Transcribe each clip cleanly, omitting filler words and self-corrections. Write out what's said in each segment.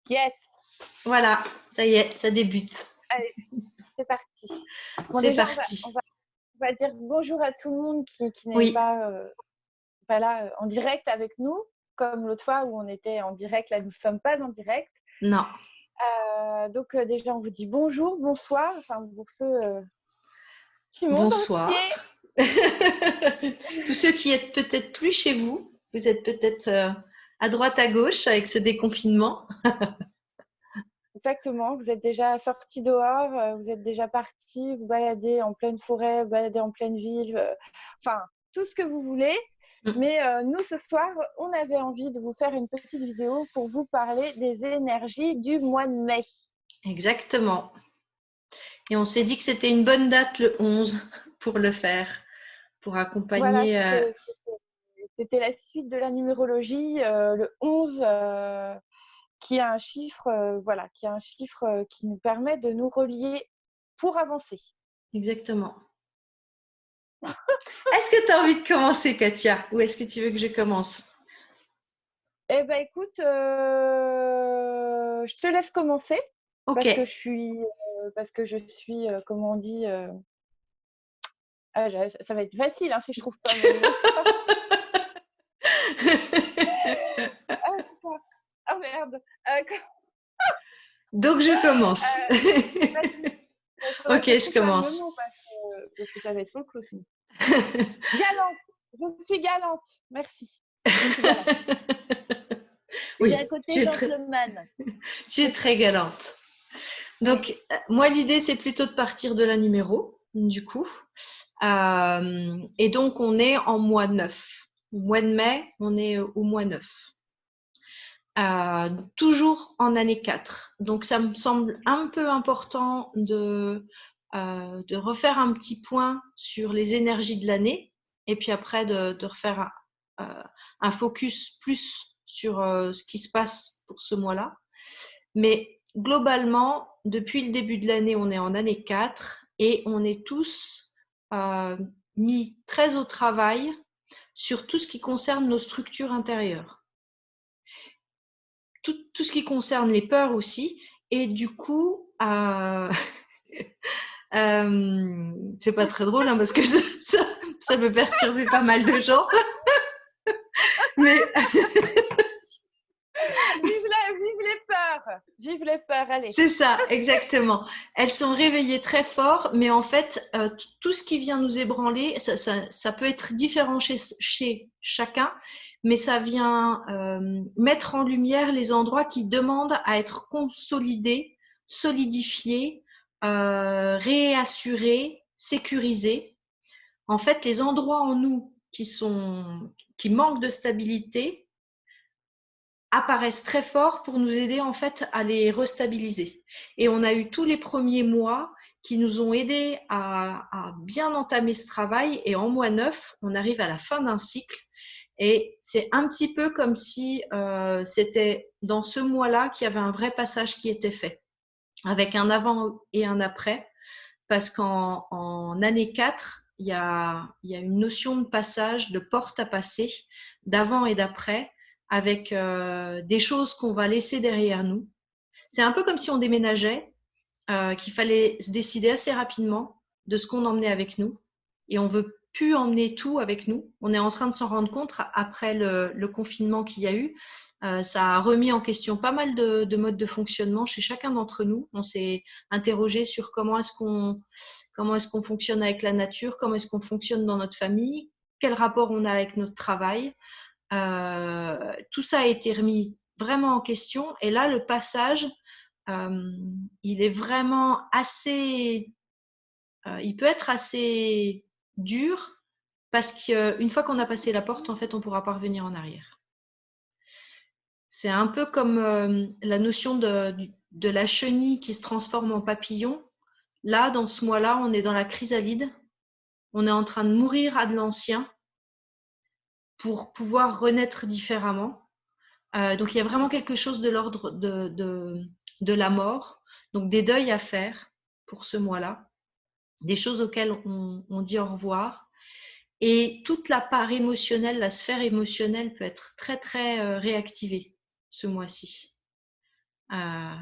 Yes, Voilà, ça y est, ça débute. allez, c'est parti. Bon, C'est déjà, on va, on parti. va, on va dire bonjour à tout le monde qui n'est Oui, pas là en direct avec nous, comme l'autre fois où on était en direct. Là, nous ne sommes pas en direct. non. Donc, déjà, on vous dit bonjour, bonsoir, enfin, pour ce petit monde entier. Bonsoir. Tous ceux qui êtes peut-être plus chez vous, vous êtes peut-être à droite, à gauche avec ce déconfinement. Exactement, vous êtes déjà sortis dehors, vous êtes déjà partis, vous baladez en pleine forêt, vous baladez en pleine ville, enfin, tout ce que vous voulez. Mm, Mais nous, ce soir, on avait envie de vous faire une petite vidéo pour vous parler des énergies du mois de mai. exactement. Et on s'est dit que c'était une bonne date le 11 pour le faire, pour Voilà, accompagner. c'était la suite de la numérologie, le 11, qui est un chiffre, voilà, qui est un chiffre qui nous permet de nous relier pour avancer. Exactement. Est-ce que tu as envie de commencer, Katia, ou est-ce que tu veux que je commence? Eh ben écoute, je te laisse commencer Ok. parce que je suis, comment on dit, ça va être facile hein, si je trouve pas mon mot. Ah, ah merde. Donc je commence. Vas-y. Il faudrait Ok, que je je trouve pas le commence. mot parce que ça va être trop cool sinon. Galante. Je suis galante. Merci. Je suis galante. J'ai un Oui, côté gentleman. tu es très galante. Donc, moi, l'idée, c'est plutôt de partir de la numéro, du coup. Et donc, on est en mois 9. Au mois de mai, on est au mois 9. Toujours en année 4. Donc, ça me semble un peu important de refaire un petit point sur les énergies de l'année et puis après de refaire un focus plus sur ce qui se passe pour ce mois-là. Mais globalement, depuis le début de l'année, on est en année 4 et on est tous mis très au travail sur tout ce qui concerne nos structures intérieures. Tout ce qui concerne les peurs aussi. Et du coup, c'est pas très drôle hein, parce que ça peut perturber pas mal de gens. Mais Vive les peurs. Vive les peurs. Allez. c'est ça, exactement. Elles sont réveillées très fort, mais en fait, tout ce qui vient nous ébranler, ça peut être différent chez chacun, mais ça vient mettre en lumière les endroits qui demandent à être consolidés, solidifiés, réassurés, sécurisés. En fait, les endroits en nous qui manquent de stabilité, apparaissent très fort pour nous aider en fait à les restabiliser. Et on a eu tous les premiers mois qui nous ont aidés à bien entamer ce travail. Et en mois 9, on arrive à la fin d'un cycle. Et c'est un petit peu comme si c'était dans ce mois-là qu'il y avait un vrai passage qui était fait, avec un avant et un après. Parce qu'en année 4, il y a une notion de passage, de porte à passer, d'avant et d'après, avec des choses qu'on va laisser derrière nous. C'est un peu comme si on déménageait, qu'il fallait se décider assez rapidement de ce qu'on emmenait avec nous. Et on veut plus emmener tout avec nous. On est en train de s'en rendre compte après le confinement qu'il y a eu. Ça a remis en question pas mal de modes de fonctionnement chez chacun d'entre nous. On s'est interrogé sur comment est-ce qu'on fonctionne avec la nature, comment est-ce qu'on fonctionne dans notre famille, quel rapport on a avec notre travail. Tout ça a été remis vraiment en question. Et là, le passage, il est vraiment assez, il peut être assez dur parce qu'une fois qu'on a passé la porte, en fait, on ne pourra pas revenir en arrière. C'est un peu comme la notion de la chenille qui se transforme en papillon. Là, dans ce mois-là, on est dans la chrysalide. On est en train de mourir à de l'ancien pour pouvoir renaître différemment. Donc, il y a vraiment quelque chose de l'ordre de la mort. Donc, des deuils à faire pour ce mois-là. Des choses auxquelles on dit au revoir. Et toute la part émotionnelle, la sphère émotionnelle peut être très, très réactivée ce mois-ci. Euh,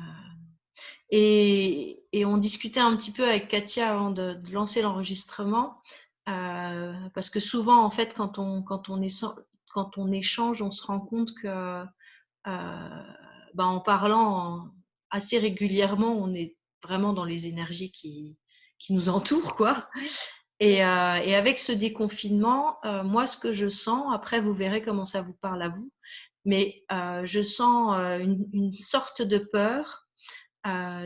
et on discutait un petit peu avec Katia avant de lancer l'enregistrement, parce que souvent, en fait, quand on échange, on se rend compte que, en parlant assez régulièrement, on est vraiment dans les énergies qui nous entourent, quoi. Et avec ce déconfinement, moi, ce que je sens, après, vous verrez comment ça vous parle à vous, mais je sens une sorte de peur.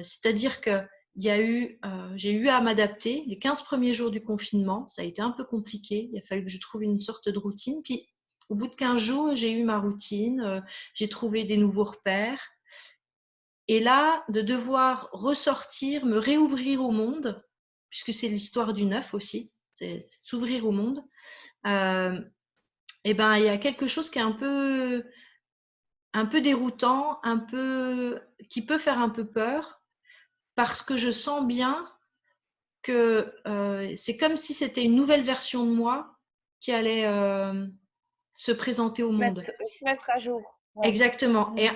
C'est-à-dire que j'ai eu à m'adapter. Les 15 premiers jours du confinement, ça a été un peu compliqué. Il a fallu que je trouve une sorte de routine. Puis, au bout de 15 jours, j'ai eu ma routine. J'ai trouvé des nouveaux repères. Et là, de devoir ressortir, me réouvrir au monde, puisque c'est l'histoire du neuf aussi, c'est s'ouvrir au monde, et ben, il y a quelque chose qui est un peu déroutant, qui peut faire un peu peur, parce que je sens bien que c'est comme si c'était une nouvelle version de moi qui allait se présenter au monde. Se mettre à jour. Ouais. Exactement. Et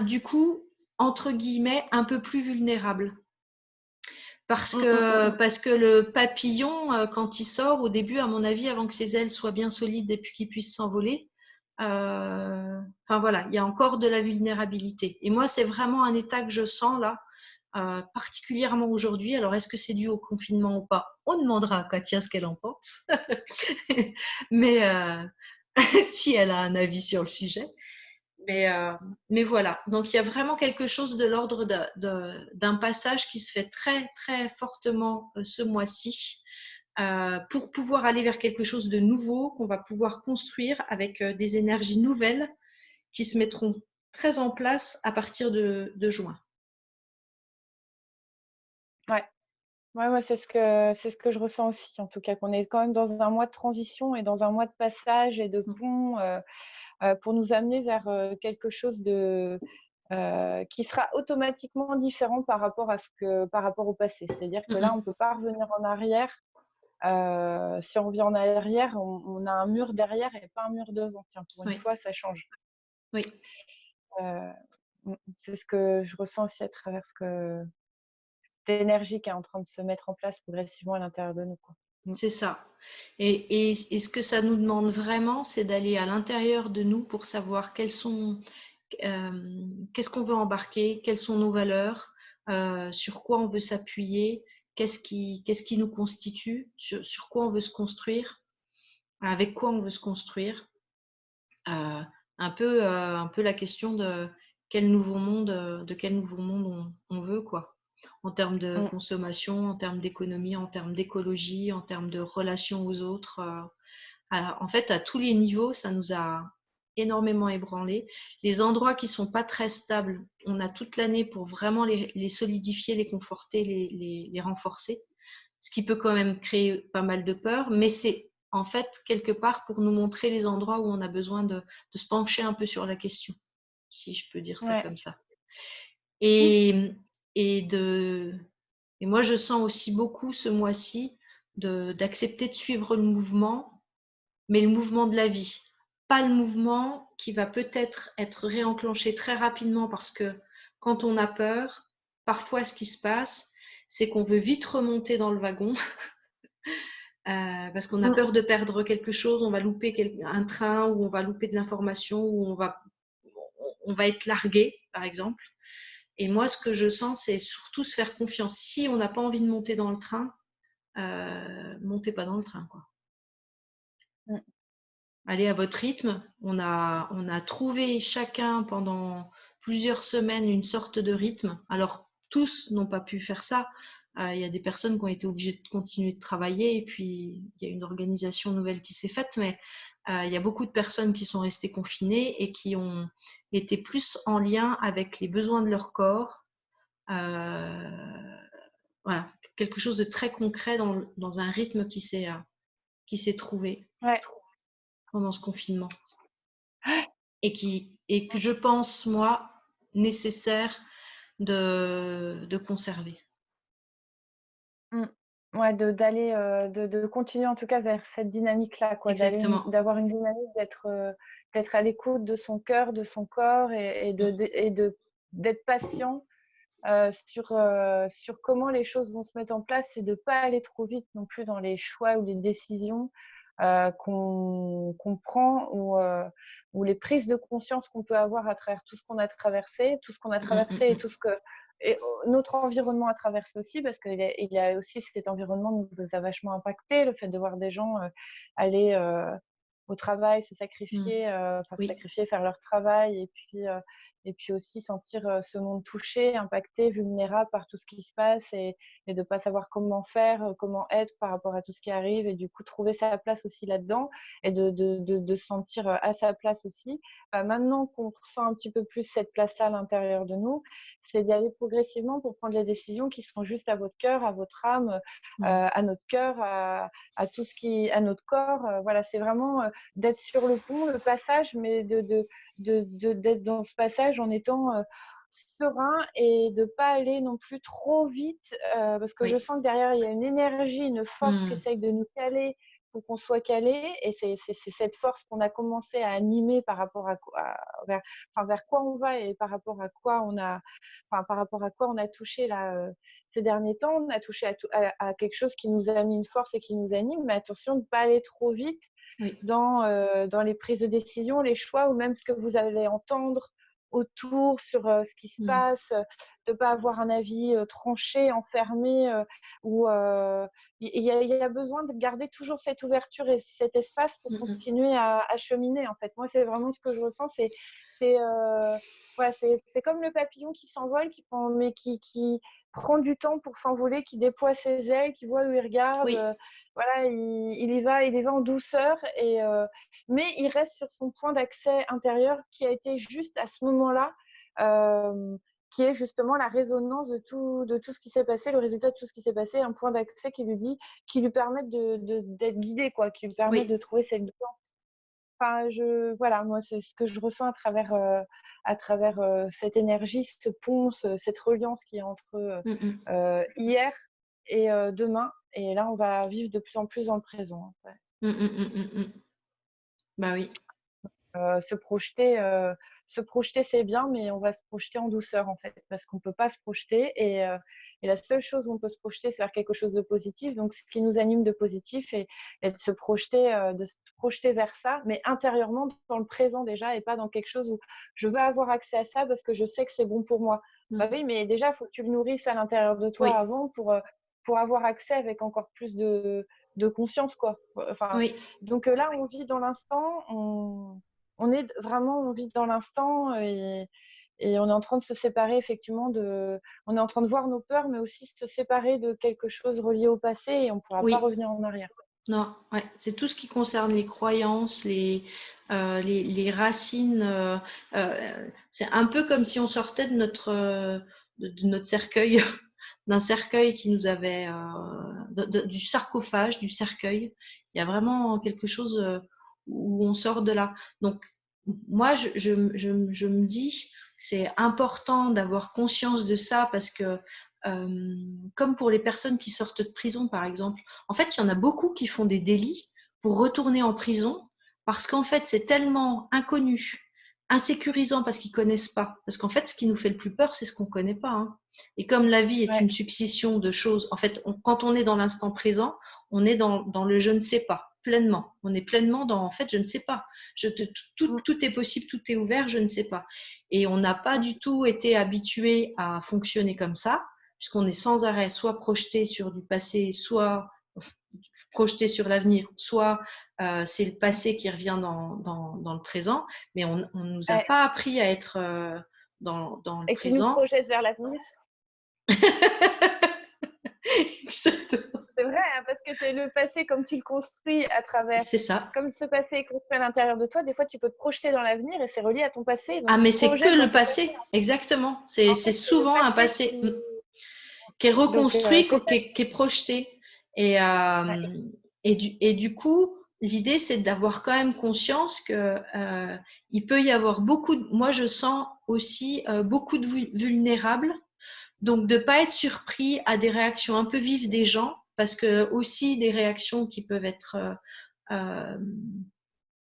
du coup, entre guillemets, un peu plus vulnérable. Parce que le papillon, quand il sort, au début, à mon avis, avant que ses ailes soient bien solides et puis qu'il puisse s'envoler, enfin voilà, il y a encore de la vulnérabilité. Et moi, c'est vraiment un état que je sens là, particulièrement aujourd'hui. Alors, est-ce que c'est dû au confinement ou pas? On demandera à Katia ce qu'elle en pense. Mais si elle a un avis sur le sujet. Mais voilà, donc il y a vraiment quelque chose de l'ordre d'un passage qui se fait très, très fortement ce mois-ci, pour pouvoir aller vers quelque chose de nouveau qu'on va pouvoir construire avec des énergies nouvelles qui se mettront très en place à partir de juin. Ouais. Ouais, c'est ce que je ressens aussi, en tout cas, qu'on est quand même dans un mois de transition et dans un mois de passage et de pont, pour nous amener vers quelque chose qui sera automatiquement différent par rapport au passé. C'est-à-dire que là, on ne peut pas revenir en arrière. Si on revient en arrière, on a un mur derrière et pas un mur devant. Tiens, pour une Oui, fois, ça change. oui, Euh, c'est ce que je ressens aussi à travers l'énergie qui est en train de se mettre en place progressivement à l'intérieur de nous, quoi. c'est ça. Et ce que ça nous demande vraiment, c'est d'aller à l'intérieur de nous pour savoir qu'est-ce qu'on veut embarquer, quelles sont nos valeurs, sur quoi on veut s'appuyer, qu'est-ce qui nous constitue, sur quoi on veut se construire, avec quoi on veut se construire. Euh, un peu la question de de quel nouveau monde on veut, quoi. En termes de Mm. consommation, en termes d'économie, en termes d'écologie, en termes de relation aux autres. En fait, à tous les niveaux, ça nous a énormément ébranlé. Les endroits qui sont pas très stables, on a toute l'année pour vraiment les solidifier, les conforter, les renforcer, ce qui peut quand même créer pas mal de peur, mais c'est en fait quelque part pour nous montrer les endroits où on a besoin de se pencher un peu sur la question, si je peux dire ça Ouais. comme ça. Et, et, de, et moi, je sens aussi beaucoup ce mois-ci d'accepter de suivre le mouvement, mais le mouvement de la vie. Pas le mouvement qui va peut-être être réenclenché très rapidement parce que quand on a peur, parfois ce qui se passe, c'est qu'on veut vite remonter dans le wagon parce qu'on a Mm. peur de perdre quelque chose, on va louper un train ou on va louper de l'information ou on va être largué, par exemple. Et moi, ce que je sens, c'est surtout se faire confiance. Si on n'a pas envie de monter dans le train, montez pas dans le train, quoi. Mm. Allez à votre rythme. On a trouvé chacun pendant plusieurs semaines une sorte de rythme. Alors, tous n'ont pas pu faire ça. Il y a des personnes qui ont été obligées de continuer de travailler et puis il y a une organisation nouvelle qui s'est faite, mais il y a beaucoup de personnes qui sont restées confinées et qui ont été plus en lien avec les besoins de leur corps. Voilà, quelque chose de très concret dans un rythme qui s'est trouvé Ouais. pendant ce confinement et que je pense, moi, nécessaire de conserver. Mm. Ouais, de continuer en tout cas vers cette dynamique-là, quoi, Exactement. d'avoir une dynamique d'être à l'écoute de son cœur, de son corps et d'être patient sur comment les choses vont se mettre en place et de ne pas aller trop vite non plus dans les choix ou les décisions qu'on prend ou les prises de conscience qu'on peut avoir à travers tout ce qu'on a traversé, et tout ce que et notre environnement a traversé aussi, parce qu'il y a aussi cet environnement qui nous a vachement impacté, le fait de voir des gens aller au travail, se Oui. sacrifier, faire leur travail, et puis aussi sentir ce monde touché, impacté, vulnérable par tout ce qui se passe, et de ne pas savoir comment faire, comment être par rapport à tout ce qui arrive, et du coup trouver sa place aussi là-dedans, et de se sentir à sa place aussi. Maintenant qu'on ressent un petit peu plus cette place-là à l'intérieur de nous, c'est d'y aller progressivement pour prendre les décisions qui seront juste à votre cœur, à votre âme, Mm. à notre cœur, à tout ce qui, à notre corps. Voilà, c'est vraiment d'être sur le pont, le passage, mais d'être dans ce passage en étant serein, et de pas aller non plus trop vite, parce que je Oui. sens que derrière il y a une énergie, une force qui Mm. essaye de nous caler pour qu'on soit calé, et c'est cette force qu'on a commencé à animer par rapport vers quoi on va, et par rapport à quoi on a touché là ces derniers temps. On a touché à quelque chose qui nous a mis une force et qui nous anime, mais attention de ne pas aller trop vite Oui. dans les prises de décision, les choix, ou même ce que vous allez entendre autour sur ce qui se Mm. passe, de ne pas avoir un avis tranché, enfermé, ou il y a besoin de garder toujours cette ouverture et cet espace pour Mm. continuer à cheminer, en fait. Moi, c'est vraiment ce que je ressens, c'est voilà, c'est comme le papillon qui s'envole, mais qui prend du temps pour s'envoler, qui déploie ses ailes, qui voit où il regarde, Oui. voilà, il y va en douceur, mais il reste sur son point d'accès intérieur qui a été juste à ce moment-là, qui est justement la résonance de tout ce qui s'est passé, le résultat de tout ce qui s'est passé, un point d'accès qui lui permet d'être guidé, quoi, qui lui permet Oui. de trouver cette guidance. Enfin, voilà, moi, c'est ce que je ressens à travers cette énergie, ce pont, cette reliance qui est entre Mm. hier et demain. Et là, on va vivre de plus en plus dans le présent. Ouais. Mm. Mm. Bah oui. Se projeter, c'est bien, mais on va se projeter en douceur, en fait, parce qu'on ne peut pas se projeter. Et la seule chose où on peut se projeter, c'est faire quelque chose de positif. Donc, ce qui nous anime de positif, et de se projeter vers ça, mais intérieurement, dans le présent déjà, et pas dans quelque chose où je veux avoir accès à ça parce que je sais que c'est bon pour moi. Bah Mm. oui, mais déjà, il faut que tu le nourrisses à l'intérieur de toi Oui. avant pour avoir accès avec encore plus de conscience, quoi. Enfin, Oui. donc là, on vit dans l'instant, on vit dans l'instant, et on est en train de se séparer effectivement on est en train de voir nos peurs, mais aussi se séparer de quelque chose relié au passé, et on ne pourra pas Oui. revenir en arrière. Non, ouais, c'est tout ce qui concerne les croyances, les racines. C'est un peu comme si on sortait de notre cercueil, d'un cercueil qui nous avait, du sarcophage, du cercueil. Il y a vraiment quelque chose où on sort de là. Donc, moi, je me dis, c'est important d'avoir conscience de ça parce que, comme pour les personnes qui sortent de prison, par exemple, en fait, il y en a beaucoup qui font des délits pour retourner en prison parce qu'en fait, c'est tellement inconnu, insécurisant parce qu'ils connaissent pas. Parce qu'en fait, ce qui nous fait le plus peur, c'est ce qu'on connaît pas, hein. Et comme la vie est Ouais. une succession de choses, en fait, quand on est dans l'instant présent, on est dans le je ne sais pas, pleinement. On est pleinement dans, en fait, je ne sais pas. Mm, Tout est possible, tout est ouvert, je ne sais pas. Et on n'a pas mm. du tout été habitué à fonctionner comme ça, puisqu'on est sans arrêt soit projeté sur du passé, soit projeté sur l'avenir, soit c'est le passé qui revient dans le présent, mais on ne nous a Ouais. pas appris à être dans le Et qui nous présent. projette vers l'avenir. C'est vrai, hein, parce que c'est le passé, comme tu le construis à travers, C'est ça. comme ce passé est construit à l'intérieur de toi, des fois tu peux te projeter dans l'avenir et c'est relié à ton passé, Ah, donc tu mais te c'est que projettes dans le ton passé. passé, exactement. En C'est fait, c'est le souvent un passé passé qui. qui est Donc, reconstruit, c'est ça. qui est projeté. Et, Ouais. et du coup, l'idée, c'est d'avoir quand même conscience que il peut y avoir moi, je sens aussi beaucoup de vulnérables. Donc, de pas être surpris à des réactions un peu vives des gens, parce que aussi des réactions qui peuvent être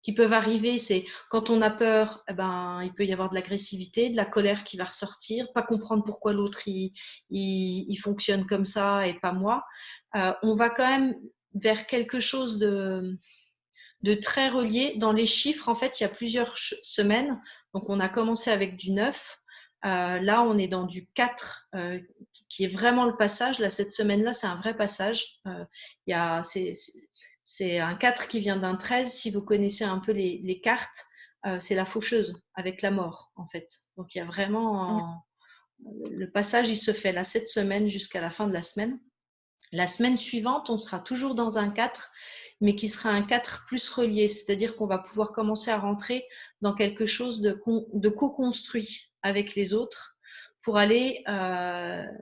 qui peuvent arriver, c'est quand on a peur, eh ben, il peut y avoir de l'agressivité, de la colère qui va ressortir, pas comprendre pourquoi l'autre il fonctionne comme ça et pas moi. On va quand même vers quelque chose de très relié. Dans les chiffres, en fait, il y a plusieurs semaines. Donc, on a commencé avec du 9. Là, on est dans du 4, qui est vraiment le passage. Là, cette semaine-là, c'est un vrai passage. C'est un 4 qui vient d'un 13. Si vous connaissez un peu les cartes, c'est la faucheuse avec la mort, en fait. Donc, il y a Mm. vraiment… Le passage, il se fait là cette semaine jusqu'à la fin de la semaine. La semaine suivante, on sera toujours dans un 4, mais qui sera un 4 plus relié, c'est-à-dire qu'on va pouvoir commencer à rentrer dans quelque chose de co-construit avec les autres pour aller, vers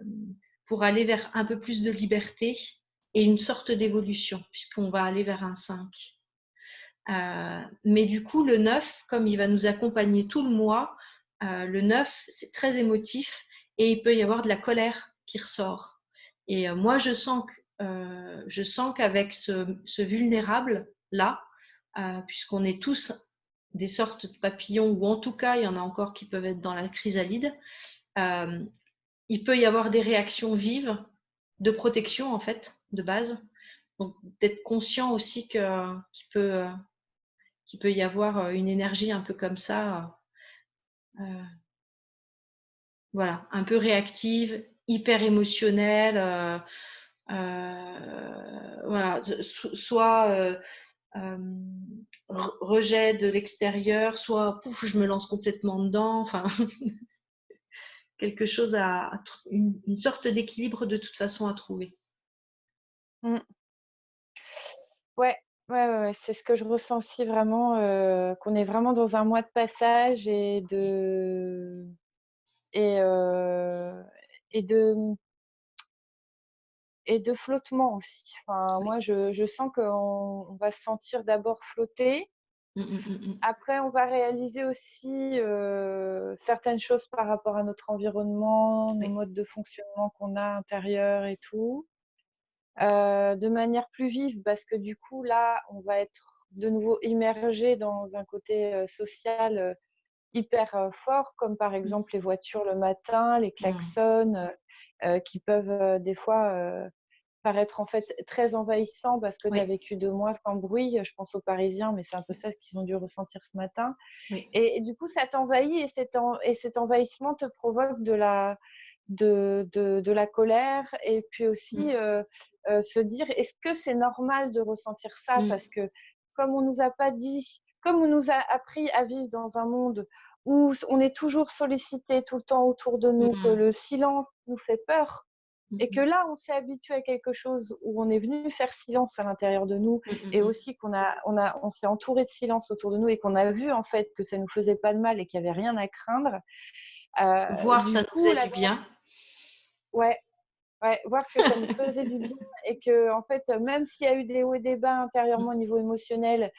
un peu plus de liberté et une sorte d'évolution, puisqu'on va aller vers un 5. Mais du coup, le 9, comme il va nous accompagner tout le mois, le 9, c'est très émotif et il peut y avoir de la colère qui ressort. Et moi, je sens qu'avec ce vulnérable-là, puisqu'on est tous des sortes de papillons, ou en tout cas, il y en a encore qui peuvent être dans la chrysalide, il peut y avoir des réactions vives de protection, en fait, de base. Donc, d'être conscient aussi qu'il peut y avoir une énergie un peu comme ça, voilà, un peu réactive, hyper émotionnelle, voilà, soit rejet de l'extérieur, soit pouf, je me lance complètement dedans, enfin, quelque chose une sorte d'équilibre de toute façon à trouver. Mm. Ouais, ouais, c'est ce que je ressens aussi vraiment, qu'on est vraiment dans un mois de passage et heu et de et de flottement aussi. Enfin, Oui. moi, je sens qu'on va se sentir d'abord flotter. Mm, mm, mm, mm. Après, on va réaliser aussi, certaines choses par rapport à notre environnement, nos Oui. modes de fonctionnement qu'on a intérieurs et tout, de manière plus vive parce que du coup, là, on va être de nouveau immergé dans un côté, social, hyper, fort comme par Mm, exemple les voitures le matin, les mm. klaxons, qui peuvent, des fois, paraître en fait très envahissants parce que tu as Oui, vécu 2 mois sans bruit. Je pense aux Parisiens, mais c'est un peu ça ce qu'ils ont dû ressentir ce matin. oui. Et du coup, ça t'envahit et cet envahissement te provoque de la colère et puis aussi, Mm, se dire: «Est-ce que c'est normal de ressentir ça?» mm, parce que comme on nous a pas dit comme on nous a appris à vivre dans un monde où on est toujours sollicité tout le temps autour de nous, que mm, le silence nous fait peur mm, et que mm, là, on s'est habitué à quelque chose où on est venu faire silence à l'intérieur de nous mm, mm, et mm. aussi on s'est entouré de silence autour de nous et qu'on a vu en fait que ça nous faisait pas de mal et qu'il y avait rien à craindre. Voir Du ça nous coup, faisait là, du bien. ouais, ouais, voir que ça nous faisait du bien et que en fait, même s'il y a eu des hauts et des bas intérieurement au Mm, niveau émotionnel,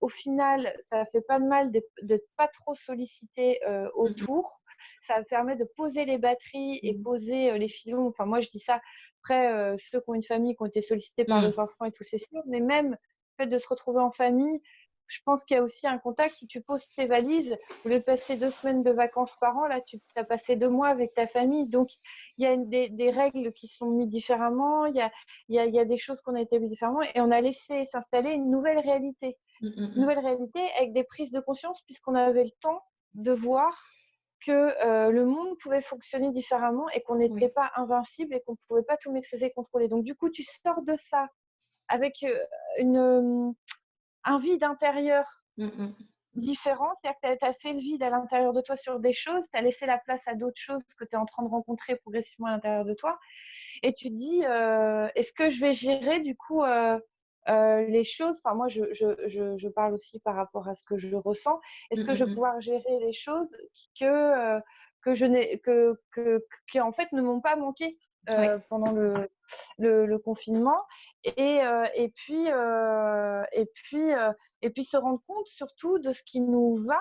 au final, ça fait pas de mal d'être pas trop sollicité, mm, autour. Ça permet de poser les batteries et mm, poser, les filons. Enfin, moi, je dis ça. Après, ceux qui ont une famille, qui ont été sollicités par mm. les enfants et tout, c'est sûr, mais même le fait de se retrouver en famille, je pense qu'il y a aussi un contexte où tu poses tes valises. Au lieu de passer 2 semaines de vacances par an, là, tu as passé 2 mois avec ta famille. Donc il y a des règles qui sont mises différemment, il y a des choses qu'on a établies différemment et on a laissé s'installer une nouvelle réalité. Mm, mm, Une mm. nouvelle réalité avec des prises de conscience puisqu'on avait le temps de voir que le monde pouvait fonctionner différemment et qu'on n'était Oui, pas invincible et qu'on ne pouvait pas tout maîtriser, contrôler. Donc du coup, tu sors de ça avec une, un vide intérieur mm, mm. différent, c'est-à-dire que tu as fait le vide à l'intérieur de toi sur des choses, tu as laissé la place à d'autres choses que tu es en train de rencontrer progressivement à l'intérieur de toi et tu te dis, «Est-ce que je vais gérer du coup, les choses?» Enfin moi je parle aussi par rapport à ce que je ressens. Mm, Est-ce que je vais mm, pouvoir gérer les choses que je n'ai qui en fait ne m'ont pas manqué, mm. Oui. pendant le confinement et puis se rendre compte surtout de ce qui nous va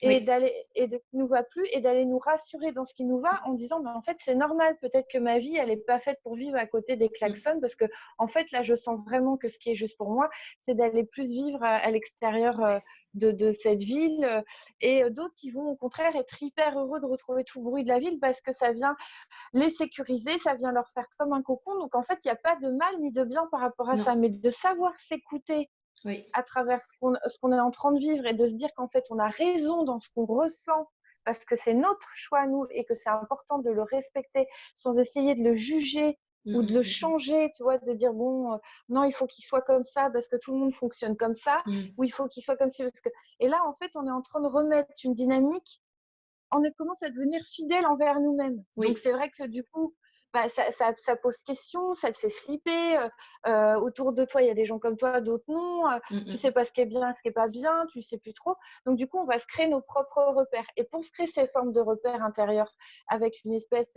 et de ce qui nous va plus et d'aller nous rassurer dans ce qui nous va en disant en fait c'est normal, peut-être que ma vie elle est pas faite pour vivre à côté des klaxons parce que en fait là je sens vraiment que ce qui est juste pour moi c'est d'aller plus vivre à l'extérieur de cette ville et d'autres qui vont au contraire être hyper heureux de retrouver tout le bruit de la ville parce que ça vient les sécuriser, ça vient leur faire comme un cocon. Donc en fait il n'y a pas de mal ni de bien par rapport à ça, mais de savoir s'écouter à travers ce qu'on est en train de vivre et de se dire qu'en fait, on a raison dans ce qu'on ressent parce que c'est notre choix à nous et que c'est important de le respecter sans essayer de le juger ou de le changer, tu vois, de dire bon, non, il faut qu'il soit comme ça parce que tout le monde fonctionne comme ça, ou il faut qu'il soit comme ça parce que… Et là, en fait, on est en train de remettre une dynamique, on commence à devenir fidèle envers nous-mêmes. Donc, c'est vrai que du coup, ça pose question, ça te fait flipper. Autour de toi, il y a des gens comme toi, d'autres non. Tu sais pas ce qui est bien, ce qui est pas bien, tu sais plus trop. Donc, du coup, on va se créer nos propres repères. Et pour se créer ces formes de repères intérieurs avec une espèce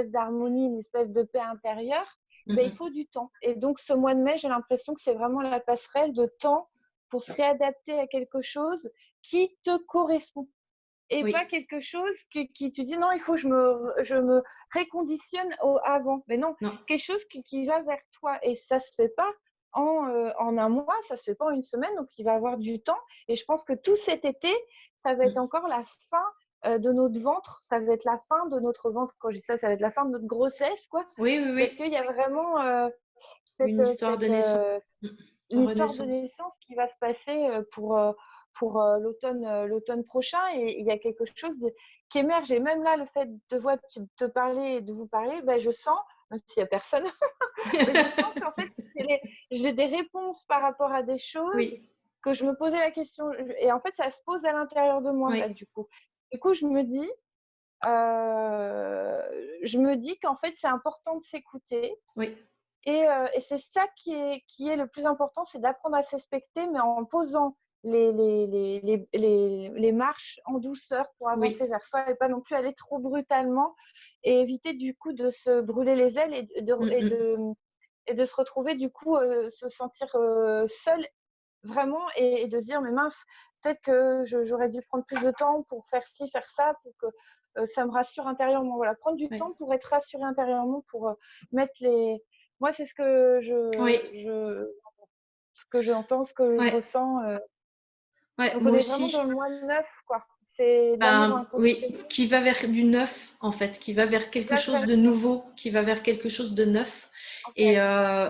d'harmonie, une espèce de paix intérieure, il faut du temps. Et donc, ce mois de mai, j'ai l'impression que c'est vraiment la passerelle de temps pour se réadapter à quelque chose qui te correspond. Et pas quelque chose qui tu dis non, il faut que je me réconditionne au avant. Mais non, quelque chose qui va vers toi. Et ça se fait pas en un mois, ça se fait pas en une semaine. Donc, il va avoir du temps. Et je pense que tout cet été, ça va être encore la fin de notre ventre. Ça va être la fin de notre ventre. Quand je dis ça, ça va être la fin de notre grossesse, quoi. Parce qu'il y a vraiment une histoire de naissance. une histoire de naissance qui va se passer pour l'automne prochain et il y a quelque chose qui émerge et même là le fait de te parler et de vous parler, je sens, même s'il n'y a personne, mais je sens qu'en fait j'ai des réponses par rapport à des choses que je me posais la question et en fait ça se pose à l'intérieur de moi là, du coup je me dis qu'en fait c'est important de s'écouter. Et c'est ça qui est le plus important, c'est d'apprendre à se respecter, mais en posant les marches en douceur pour avancer vers soi et pas non plus aller trop brutalement et éviter du coup de se brûler les ailes et de se retrouver du coup se sentir seul vraiment et de se dire mais mince, peut-être que j'aurais dû prendre plus de temps pour faire ci, faire ça, pour que ça me rassure intérieurement. Voilà, prendre du temps pour être rassuré intérieurement, pour mettre les… Moi, c'est ce que ce que j'entends, ce que je ressens. Donc, on moi est vraiment aussi. dans le mois neuf, quoi. C'est de l'amour inconditionnel. Qui va vers du neuf, en fait, qui va vers quelque chose de nouveau, qui va vers quelque chose de neuf. Okay.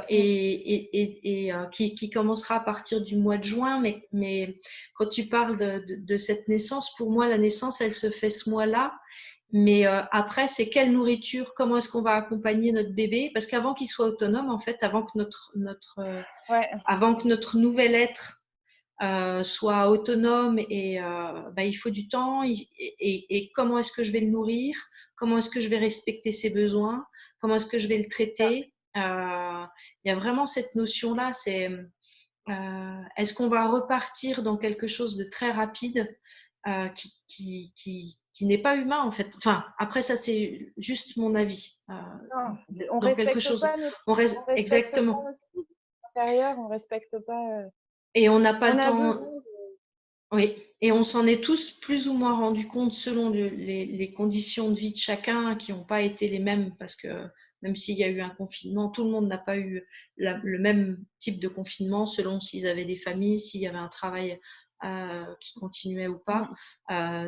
Et qui commencera à partir du mois de juin. Mais quand tu parles de cette naissance, pour moi, la naissance, elle se fait ce mois-là. Mais après, c'est quelle nourriture, comment est-ce qu'on va accompagner notre bébé? Parce qu'avant qu'il soit autonome, en fait, avant que notre nouvel être soit autonome et il faut du temps et comment est-ce que je vais le nourrir, comment est-ce que je vais respecter ses besoins, comment est-ce que je vais le traiter. Il y a vraiment cette notion-là, c'est est-ce qu'on va repartir dans quelque chose de très rapide qui n'est pas humain en fait. Enfin, après ça c'est juste mon avis. Non, on dans quelque respecte chose. Pas notre, on respecte exactement. Pas notre intérieur, on respecte pas. Et on n'a pas on le temps. Besoin de… Oui, et on s'en est tous plus ou moins rendu compte selon les conditions de vie de chacun qui n'ont pas été les mêmes parce que même s'il y a eu un confinement, tout le monde n'a pas eu le même type de confinement selon s'ils avaient des familles, s'il y avait un travail qui continuait ou pas,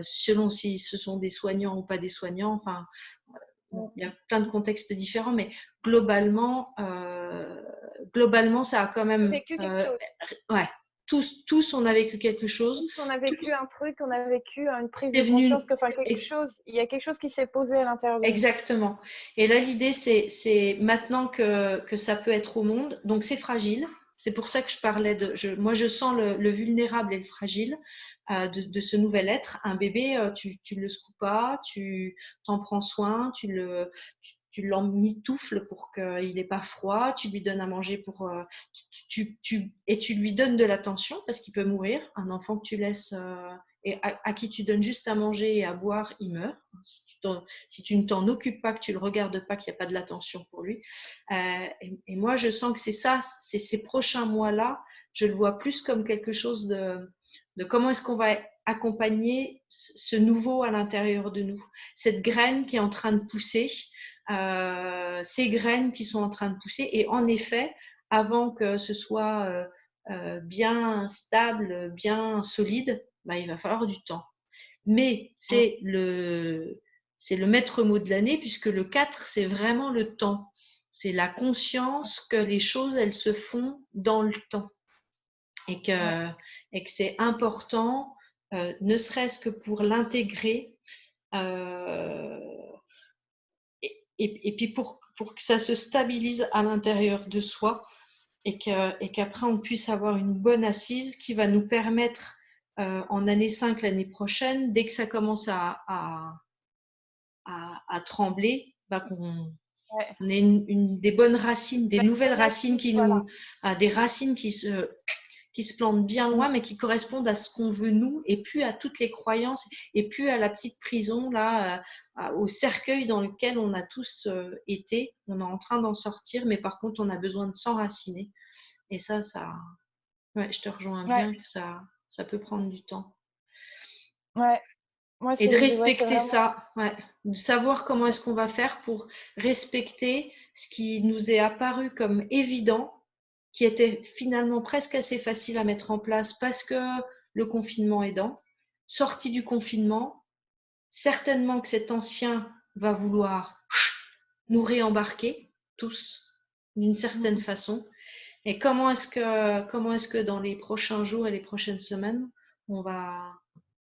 selon si ce sont des soignants ou pas des soignants. Enfin, il y a plein de contextes différents, mais globalement, ça a quand même… vécu quelque chose. Ouais. Tous, on a vécu quelque chose. On a vécu un truc, on a vécu une prise de conscience, quelque chose, il y a quelque chose qui s'est posé à l'intérieur de nous. Exactement. Et là, l'idée, c'est maintenant que ça peut être au monde. Donc, c'est fragile. C'est pour ça que je parlais moi, je sens le vulnérable et le fragile de ce nouvel être. Un bébé, tu le secoues pas, tu t'en prends soin, tu l'emmitoufles pour qu'il n'ait pas froid, tu lui donnes à manger et tu lui donnes de l'attention parce qu'il peut mourir. Un enfant que tu laisses et à qui tu donnes juste à manger et à boire, il meurt. Si tu ne t'en occupes pas, que tu le regardes pas, qu'il n'y a pas de l'attention pour lui. Et moi, je sens que c'est ça, c'est ces prochains mois-là, je le vois plus comme quelque chose de comment est-ce qu'on va accompagner ce nouveau à l'intérieur de nous, cette graine qui est en train de pousser, ces graines qui sont en train de pousser. Et en effet, avant que ce soit bien stable, bien solide, bah, il va falloir du temps. Mais c'est le maître mot de l'année, puisque le 4, c'est vraiment le temps. C'est la conscience que les choses, elles se font dans le temps. Et que, c'est important, ne serait-ce que pour l'intégrer, et puis pour que ça se stabilise à l'intérieur de soi, et qu'après on puisse avoir une bonne assise qui va nous permettre, en année 5 l'année prochaine, dès que ça commence à trembler, bah, qu'on ait des bonnes racines, des nouvelles racines des racines qui se plantent bien loin, mais qui correspondent à ce qu'on veut nous, et plus à toutes les croyances, et plus à la petite prison là, au cercueil dans lequel on a tous été. On est en train d'en sortir, mais par contre on a besoin de s'enraciner. Et ça, je te rejoins bien que ça peut prendre du temps. Ouais. Moi, Et de respecter vraiment... ça, de savoir comment est-ce qu'on va faire pour respecter ce qui nous est apparu comme évident, qui était finalement presque assez facile à mettre en place parce que le confinement aidant. Sorti du confinement, certainement que cet ancien va vouloir nous réembarquer tous d'une certaine façon. Et comment est-ce que dans les prochains jours et les prochaines semaines, on va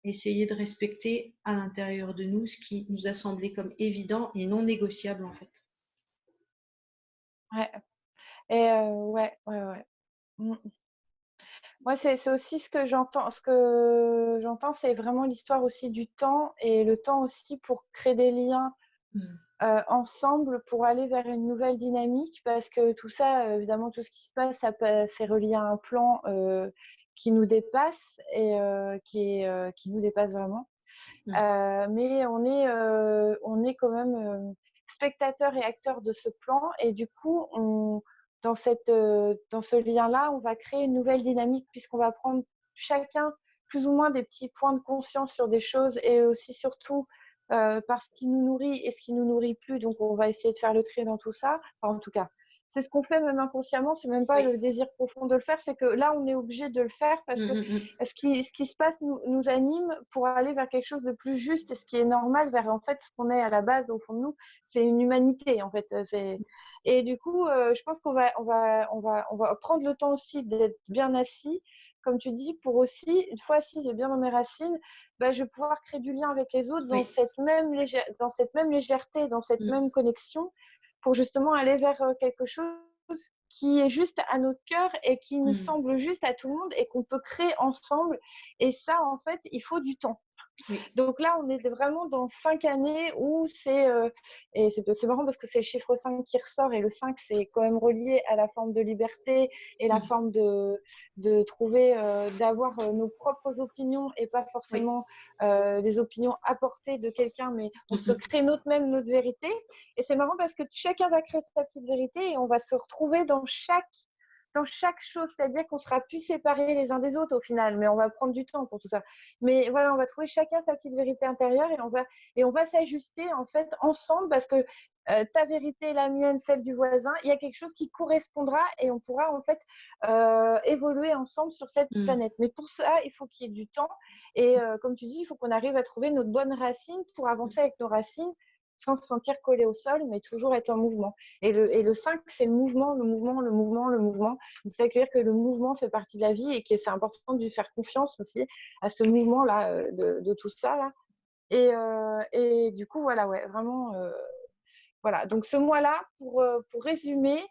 essayer de respecter à l'intérieur de nous ce qui nous a semblé comme évident et non négociable en fait. Ouais. Et ouais. Moi, c'est aussi ce que j'entends. Ce que j'entends, c'est vraiment l'histoire aussi du temps, et le temps aussi pour créer des liens ensemble, pour aller vers une nouvelle dynamique, parce que tout ça, évidemment, tout ce qui se passe, c'est relié à un plan qui nous dépasse, et qui nous dépasse vraiment. Mais on est quand même spectateur et acteur de ce plan, et du coup, dans ce lien-là, on va créer une nouvelle dynamique, puisqu'on va prendre chacun plus ou moins des petits points de conscience sur des choses, et aussi surtout par ce qui nous nourrit et ce qui nous nourrit plus. Donc, on va essayer de faire le tri dans tout ça. Enfin, en tout cas, c'est ce qu'on fait même inconsciemment. C'est même pas le désir profond de le faire. C'est que là, on est obligé de le faire parce que ce qui se passe nous anime pour aller vers quelque chose de plus juste, et ce qui est normal, vers en fait ce qu'on est à la base au fond de nous, c'est une humanité en fait. Et du coup, je pense qu'on va prendre le temps aussi d'être bien assis, comme tu dis, pour aussi, une fois assise et bien dans mes racines, bah, je vais pouvoir créer du lien avec les autres dans cette même légèreté, dans cette même connexion, pour justement aller vers quelque chose qui est juste à notre cœur et qui nous semble juste à tout le monde, et qu'on peut créer ensemble. Et ça, en fait, il faut du temps. Donc là, on est vraiment dans 5 années où et c'est marrant parce que c'est le chiffre 5 qui ressort, et le 5, c'est quand même relié à la forme de liberté et la forme de trouver, d'avoir nos propres opinions, et pas forcément des opinions apportées de quelqu'un, mais on se crée notre vérité. Et c'est marrant parce que chacun va créer sa petite vérité, et on va se retrouver dans chaque chose, c'est-à-dire qu'on sera plus séparés les uns des autres au final, mais on va prendre du temps pour tout ça. Mais voilà, on va trouver chacun sa petite vérité intérieure, et on va s'ajuster en fait ensemble, parce que ta vérité, la mienne, celle du voisin, il y a quelque chose qui correspondra, et on pourra en fait évoluer ensemble sur cette planète. Mais pour ça, il faut qu'il y ait du temps, et comme tu dis, il faut qu'on arrive à trouver notre bonne racine pour avancer avec nos racines, sans se sentir collé au sol, mais toujours être en mouvement. Et le 5, c'est le mouvement. C'est accueillir que le mouvement fait partie de la vie, et que c'est important de lui faire confiance aussi à ce mouvement-là, de tout ça. Là. Et du coup, voilà, ouais, vraiment. Voilà. Donc, ce mois-là, pour résumer,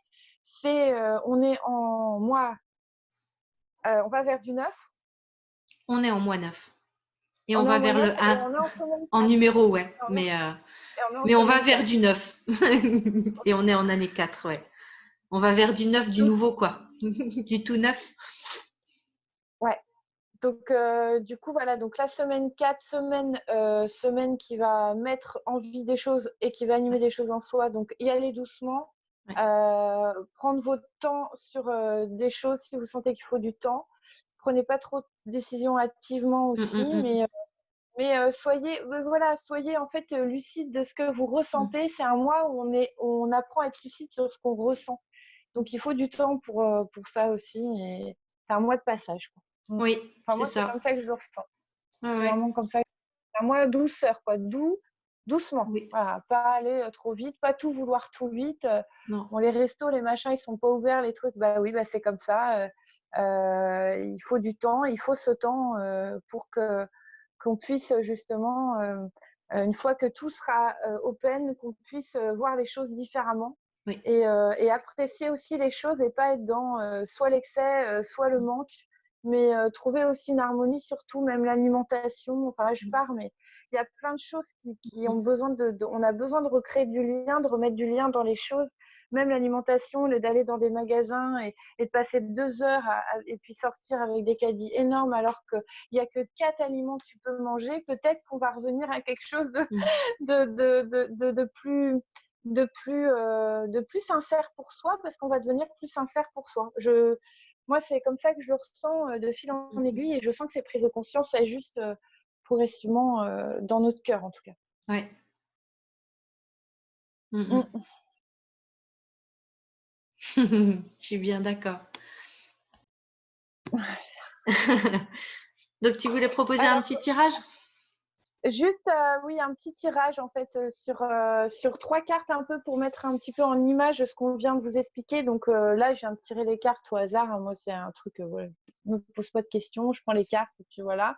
on est en mois, on va vers du 9. On est en mois 9. Et On on est en va mois vers 9, le et 1 on est en semaine 4. en numéro, ouais. Et on est en Mais on va semaine vers 4. du 9. Et on est en année 4, ouais. On va vers du 9, du nouveau, quoi. Du tout neuf. Ouais. Donc, du coup, voilà. Donc, la semaine 4, semaine qui va mettre en vie des choses et qui va animer des choses en soi. Donc, y aller doucement. Prendre votre temps sur des choses si vous sentez qu'il faut du temps. Prenez pas trop décision activement Mmh, aussi, mmh, mmh. mais soyez voilà, soyez en fait, lucide de ce que vous Mmh. ressentez. C'est un mois où on apprend à être lucide sur ce qu'on ressent. Donc il faut du temps pour ça aussi et c'est un mois de passage, quoi. Oui, Enfin c'est moi, c'est comme ça. ça que je le ressens. Ouais, C'est ouais. vraiment comme ça. Un mois douceur quoi, doucement. Oui. Voilà, pas aller, trop vite, pas tout vouloir tout vite, Non. bon les restos, les machins, ils sont pas ouverts, les trucs, bah oui, bah c'est comme ça, il faut du temps, il faut ce temps, pour qu'on puisse justement, une fois que tout sera, open, qu'on puisse, voir les choses différemment Oui. et apprécier aussi les choses et pas être dans, soit l'excès, soit le Mmh. manque, mais trouver aussi une harmonie surtout, même l'alimentation. Enfin là, je Mmh. pars, mais il y a plein de choses qui ont Mmh. besoin on a besoin de recréer du lien, de remettre du lien dans les choses. Même l'alimentation, d'aller dans des magasins et de passer 2 heures et puis sortir avec des caddies énormes alors qu'il n'y a que 4 aliments que tu peux manger, peut-être qu'on va revenir à quelque chose Mmh. de plus de plus sincère pour soi parce qu'on va devenir plus sincère pour soi. Moi, c'est comme ça que je le ressens de fil en Mmh. aiguille et je sens que ces prises de conscience s'ajustent progressivement dans notre cœur en tout cas. Ouais. Mmh mh. Mmh. Je suis bien d'accord. Donc tu voulais proposer un Alors, petit tirage? juste, oui, un petit tirage en fait, sur 3 cartes un peu pour mettre un petit peu en image ce qu'on vient de vous expliquer. Donc, là, je viens de tirer les cartes au hasard, hein. Moi, c'est un truc, voilà, je me pose pas de questions, je prends les cartes et puis voilà.